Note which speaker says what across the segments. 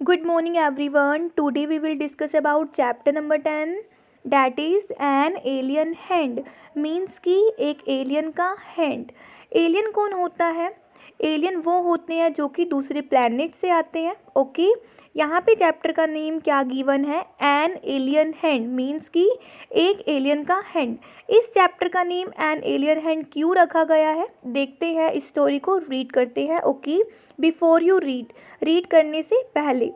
Speaker 1: Good morning everyone. Today we will discuss about chapter number 10, that is an alien hand. Means कि एक alien का hand. Alien कौन होता है? Alien वो होते हैं जो कि दूसरे प्लैनेट से आते हैं. ओके, यहाँ पे चैप्टर का नेम क्या गिवन है? An alien hand. मीन्स कि एक एलियन का हैंड. इस चैप्टर का नेम एन एलियन हैंड क्यों रखा गया है? देखते हैं, इस स्टोरी को रीड करते हैं. ओके, बिफोर यू रीड करने से पहले,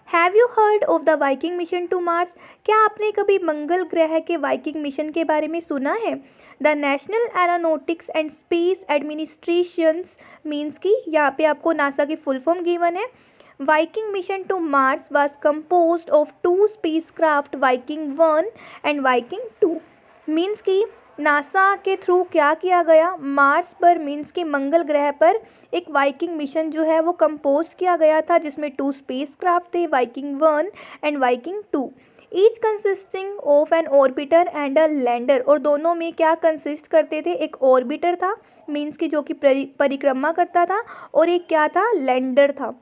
Speaker 1: have you heard of the Viking mission to Mars? क्या आपने कभी मंगल ग्रह के वाइकिंग मिशन के बारे में सुना है? The National Aeronautics and Space Administrations. Means कि यहाँ पे आपको नासा की फुल फॉर्म गिवन है. Viking mission to Mars was composed of two spacecraft, Viking 1 and Viking 2. Means कि नासा के थ्रू क्या किया गया? मार्स पर, मीन्स कि मंगल ग्रह पर एक वाइकिंग मिशन जो है वो कंपोज किया गया था, जिसमें 2 स्पेसक्राफ्ट थे, Viking 1 and Viking 2. Each consisting of an orbiter and a lander. और दोनों में क्या कंसिस्ट करते थे? एक ऑर्बिटर था, मीन्स कि जो कि परिक्रमा करता था, और एक क्या था? लैंडर था.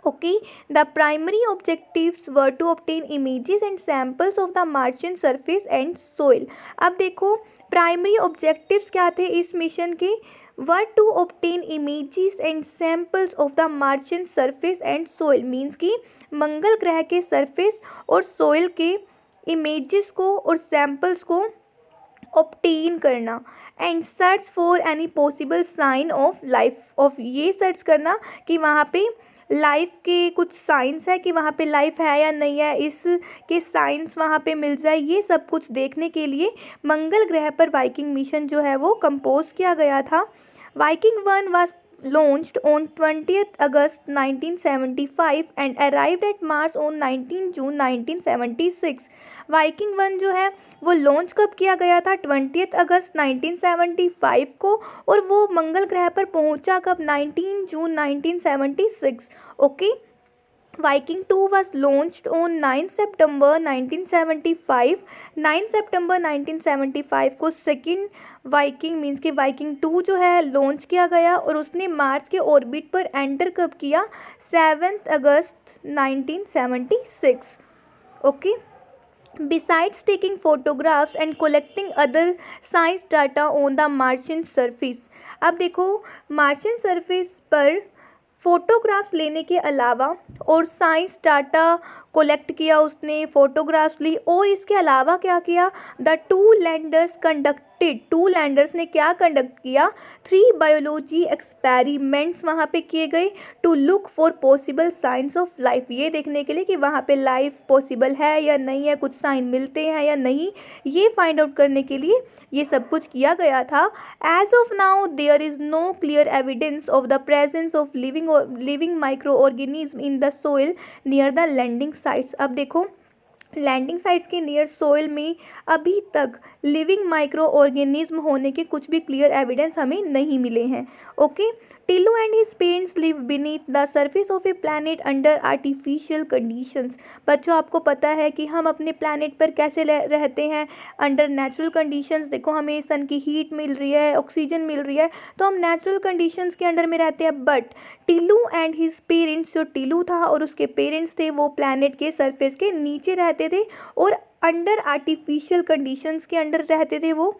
Speaker 1: Okay, the primary objectives were to obtain images and samples of the Martian surface and soil. अब देखो, प्राइमरी ऑब्जेक्टिव्स क्या थे इस मिशन के? वर to obtain images and samples of the Martian surface and soil. Means कि मंगल ग्रह के surface और सोइल के इमेजेस को और सैम्पल्स को ऑब्टेन करना. And search for any possible sign of life. Of ये सर्च करना कि वहाँ पे लाइफ के कुछ साइंस है, कि वहाँ पे लाइफ है या नहीं है, इसके साइंस वहाँ पे मिल जाए. ये सब कुछ देखने के लिए मंगल ग्रह पर वाइकिंग मिशन जो है वो कंपोज किया गया था. Viking 1 was launched on 20th August 1975 and arrived at Mars on 19 June 1976. Viking 1 जो है वो लॉन्च कब किया गया था? 20th अगस्त 1975 को, और वो मंगल ग्रह पर पहुंचा कब? 19 जून 1976. Okay, Viking 2 was launched on 9 September 1975. 9 सितंबर 1975 को सेकेंड वाइकिंग, मीन्स कि वाइकिंग 2 जो है लॉन्च किया गया, और उसने मार्स के ऑर्बिट पर एंटर कब किया? 7 अगस्त 1976. Okay, besides taking photographs and collecting other science data on the Martian surface. अब देखो, मार्शियन सरफेस पर फ़ोटोग्राफ्स लेने के अलावा और साइंस डाटा कलेक्ट किया उसने, फ़ोटोग्राफ्स ली, और इसके अलावा क्या किया? The two landers conducted. 2 landers ने क्या कंडक्ट किया? 3 बायोलॉजी एक्सपेरिमेंट्स वहाँ पे किए गए, to look for possible signs of life. ये देखने के लिए कि वहाँ पे लाइफ पॉसिबल है या नहीं है, कुछ साइन मिलते हैं या नहीं, ये फाइंड आउट करने के लिए ये सब कुछ किया गया था. As of now there is no clear evidence of the presence of living microorganism in the soil near the landing sites. अब देखो, लैंडिंग साइट्स के नियर सोइल में अभी तक लिविंग माइक्रो ऑर्गेनिज्म होने के कुछ भी क्लियर एविडेंस हमें नहीं मिले हैं. Okay, Tillu and his parents live beneath the surface of A planet under artificial conditions. बच्चों, आपको पता है कि हम अपने प्लैनेट पर कैसे रहते हैं? Under natural conditions. देखो, हमें सन की हीट मिल रही है, ऑक्सीजन मिल रही है, तो हम नेचुरल कंडीशंस के अंडर में रहते हैं. But Tillu and his parents, जो टिल्लू था और उसके पेरेंट्स थे, वो प्लैनेट के सरफेस के नीचे रहते थे और अंडर आर्टिफिशियल कंडीशंस के अंडर रहते थे. वो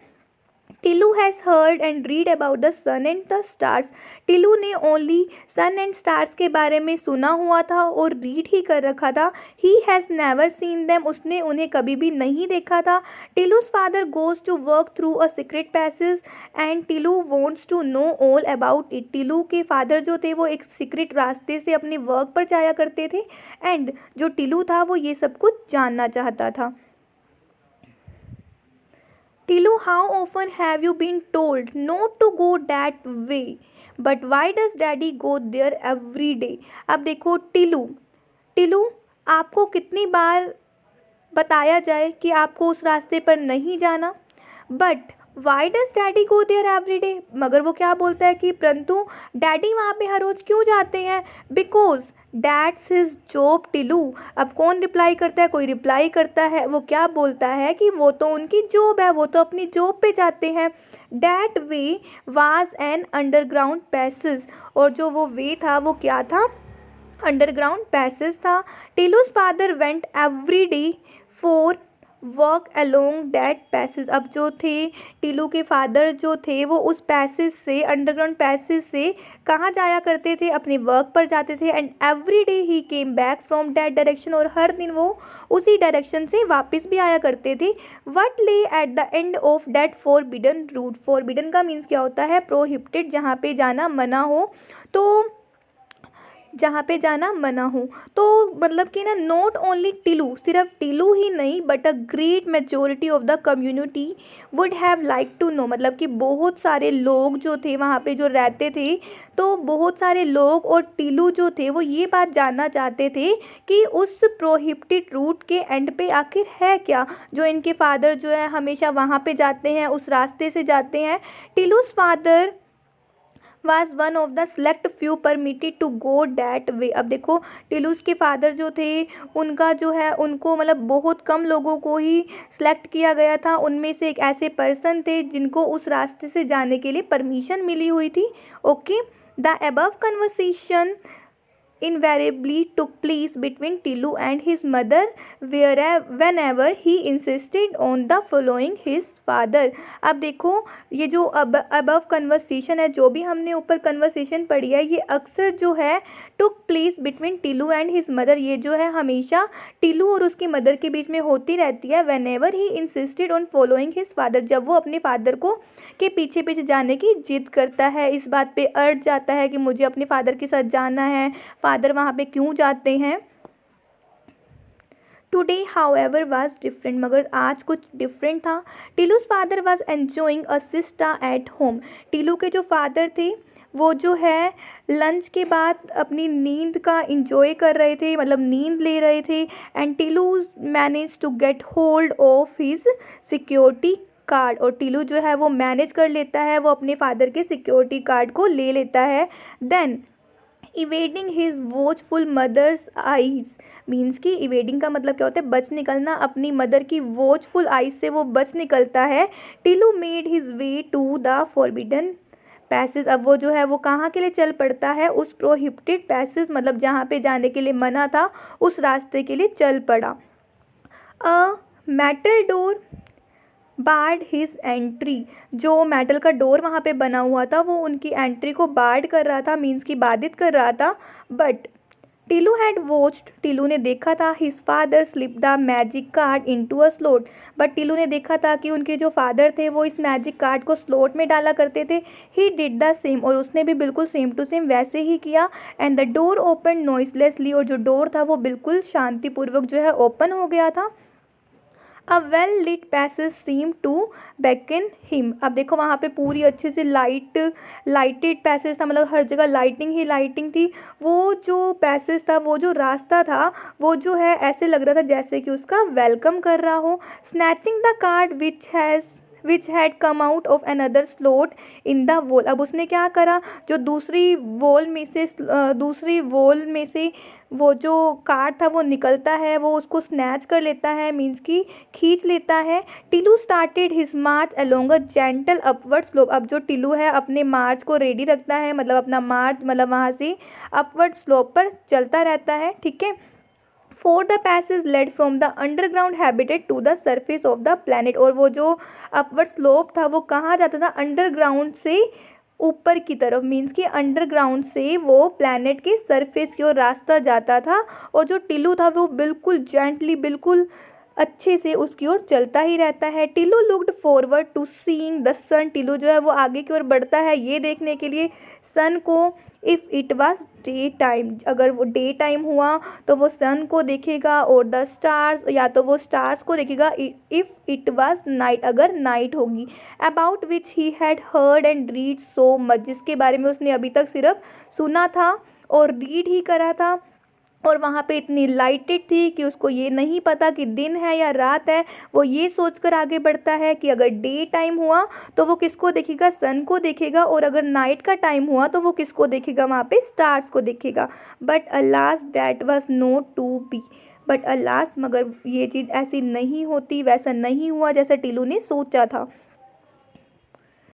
Speaker 1: Tillu has heard and read about the sun and the stars. Tillu ने ओनली सन एंड स्टार्स के बारे में सुना हुआ था और रीड ही कर रखा था. He has never seen them. उसने उन्हें कभी भी नहीं देखा था. Tillu's father goes to work through a secret passage and Tillu wants to know all about it. Tillu के फादर जो थे वो एक सीक्रेट रास्ते से अपने वर्क पर जाया करते थे, एंड जो टिल्लू था वो ये सब कुछ जानना चाहता था. Tilu, how often have you been told not to go that way? But why does daddy go there every day? अब देखो, टिलू टिलू आपको कितनी बार बताया जाए कि आपको उस रास्ते पर नहीं जाना? But why does daddy go there every day? मगर वो क्या बोलता है कि परंतु डैडी वहाँ पे हर रोज़ क्यों जाते हैं? Because that's his job. Tillu. अब कौन रिप्लाई करता है? कोई रिप्लाई करता है. वो क्या बोलता है कि वो तो उनकी जॉब है, वो तो अपनी जॉब पे जाते हैं. That way was an underground passage. और जो वो वे था वो क्या था? अंडरग्राउंड पैसेज था। Tillu's father went every day for work along that passage. अब जो थे टीलू के फादर जो थे वो उस पैसेज से, अंडरग्राउंड पैसेज से कहाँ जाया करते थे, अपने वर्क पर जाते थे। And every day he came back from that direction, और हर दिन वो उसी डायरेक्शन से वापस भी आया करते थे। What lay at the end of that forbidden route. Forbidden का मीन्स क्या होता है, प्रोहिबिटेड, जहाँ पे जाना मना हो। तो जहाँ पे जाना मना हो, तो मतलब कि ना नॉट ओनली टीलू, सिर्फ टीलू ही नहीं but a great majority of the community would have like to know, मतलब कि बहुत सारे लोग जो थे वहाँ पे जो रहते थे, तो बहुत सारे लोग और टीलू जो थे वो ये बात जानना चाहते थे कि उस प्रोहिबिटेड रूट के एंड पे आखिर है क्या, जो इनके फादर जो है हमेशा वहाँ पे जाते हैं, उस रास्ते से जाते हैं। टीलूज father was one of the select few permitted to go that way। अब देखो टीलूस के फादर जो थे उनका जो है, उनको मतलब बहुत कम लोगों को ही सिलेक्ट किया गया था, उनमें से एक ऐसे पर्सन थे जिनको उस रास्ते से जाने के लिए परमिशन मिली हुई थी। Okay, the above conversation invariably took place between Tilu and his mother whenever he insisted on the following his father। अब देखो ये जो above कन्वर्सेशन है, जो भी हमने ऊपर कन्वर्सेशन पढ़ी है, ये अक्सर जो है took place between Tilu and his mother, ये जो है हमेशा टीलू और उसकी मदर के बीच में होती रहती है। whenever he insisted on following his father, जब वो अपने फादर को के पीछे पीछे जाने की जिद करता है, इस बात पे अड़ जाता है कि मुझे अपने फादर के साथ जाना है, फादर वहाँ पे क्यों जाते हैं। टुडे हाउएवर वाज डिफरेंट, मगर आज कुछ डिफरेंट था। Tillu's father was enjoying a siesta at home. Tillu के जो फादर थे वो जो है लंच के बाद अपनी नींद का इंजॉय कर रहे थे, मतलब नींद ले रहे थे। And Tilu manage to get hold of his security card, और टीलू जो है वो मैनेज कर लेता है, वो अपने फादर के सिक्योरिटी कार्ड को ले लेता है। Then evading his watchful mother's eyes, means कि इवेडिंग का मतलब क्या होता है, बच निकलना, अपनी मदर की वॉचफुल आइज से वो बच निकलता है। Tilu made his way to the forbidden passage. अब वो जो है वो कहाँ के लिए चल पड़ता है, उस प्रोहिबिटेड पैसेज, मतलब जहाँ पे जाने के लिए मना था उस रास्ते के लिए चल पड़ा। A metal door barred his entry, जो मेटल का डोर वहाँ पे बना हुआ था वो उनकी एंट्री को बार्ड कर रहा था, मीन्स की बाधित कर रहा था। But Teelu had watched, Teelu ने देखा था, his father slip the magic card into a slot, but Teelu ने देखा था कि उनके जो फादर थे वो इस मैजिक कार्ड को स्लॉट में डाला करते थे। ही डिड द सेम, और उसने भी बिल्कुल सेम टू सेम वैसे ही किया। एंड द डोर ओपन नॉइसलेसली, और जो डोर था वो बिल्कुल शांतिपूर्वक जो है ओपन हो गया था। A well lit passage seem to beckon him. अब देखो वहाँ पे पूरी अच्छे से लाइटेड पैसेज था, मतलब हर जगह लाइटिंग ही लाइटिंग थी। वो जो पैसेज था, वो जो रास्ता था, वो जो है ऐसे लग रहा था जैसे कि उसका वेलकम कर रहा हो। Snatching the card which had come out of another slot in the wall. अब उसने क्या करा, जो दूसरी वॉल में से वो जो कार्ड था वो निकलता है, वो उसको स्नैच कर लेता है, मीन्स कि खींच लेता है। Teelu started his March along a gentle upward slope. अब जो टीलू है अपने मार्च को रेडी रखता है, मतलब अपना मार्च मतलब वहाँ से अपवर्ड स्लोप पर चलता रहता है, ठीक है। For the passage led from the underground habitat to the surface of the planet, और वो जो अपवर्ड स्लोप था वो कहाँ जाता था, अंडरग्राउंड से ऊपर की तरफ, मीन्स कि अंडरग्राउंड से वो प्लैनेट के सरफेस की ओर रास्ता जाता था। और जो टिल्लू था वो बिल्कुल जेंटली, बिल्कुल अच्छे से उसकी ओर चलता ही रहता है। Tillu looked forward to seeing the sun, Tillu जो है वो आगे की ओर बढ़ता है ये देखने के लिए सन को। If it was day time, अगर वो डे टाइम हुआ तो वो सन को देखेगा, और द स्टार्स, या तो वो स्टार्स को देखेगा। इफ़ इट वाज नाइट, अगर नाइट होगी। About which he had heard and read so much, जिसके बारे में उसने अभी तक सिर्फ सुना था और रीड ही करा था। और वहाँ पे इतनी लाइटेड थी कि उसको ये नहीं पता कि दिन है या रात है। वो ये सोचकर आगे बढ़ता है कि अगर डे टाइम हुआ तो वो किसको देखेगा, सन को देखेगा, और अगर नाइट का टाइम हुआ तो वो किसको देखेगा, वहाँ पे स्टार्स को देखेगा। But alas that was not to be, but alas, मगर ये चीज़ ऐसी नहीं होती, वैसा नहीं हुआ जैसा टिल्लू ने सोचा था।